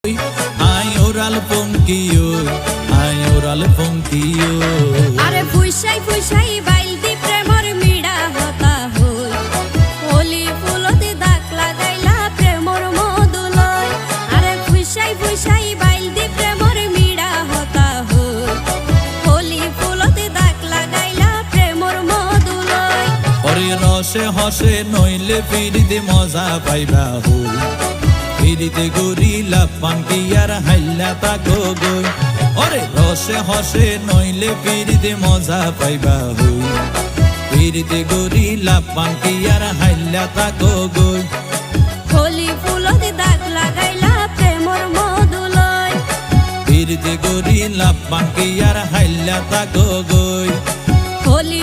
Ay oral ponkiyo, ay oral ponkiyo. আরে ফুইসাই ফুইসাই বাইলদি প্রেমর মিড়া হতা হই হোলি ফুলতে দাগ লাগাইলা প্রেমর মধুলয় আরে ফুইসাই ফুইসাই বাইলদি প্রেমর মিড়া হতা হই হোলি ফুলতে দাগ লাগাইলা প্রেমর মধুলয় ওরে রসে হসে নইলে ফিরিতে মজা পাইবা হই ফিরিতে গরিলা পানকি আর হাইলা তাকো গই ওরে রসে হসে নইলে ফিরিতে মজা পাইবা হই ফিরিতে গরিলা পানকি আর হাইলা তাকো গই হোলি ফুলতে দাগ লাগাইলা প্রেমর মধুলয় ফিরিতে গরিলা পানকি আর হাইলা তাকো গই হোলি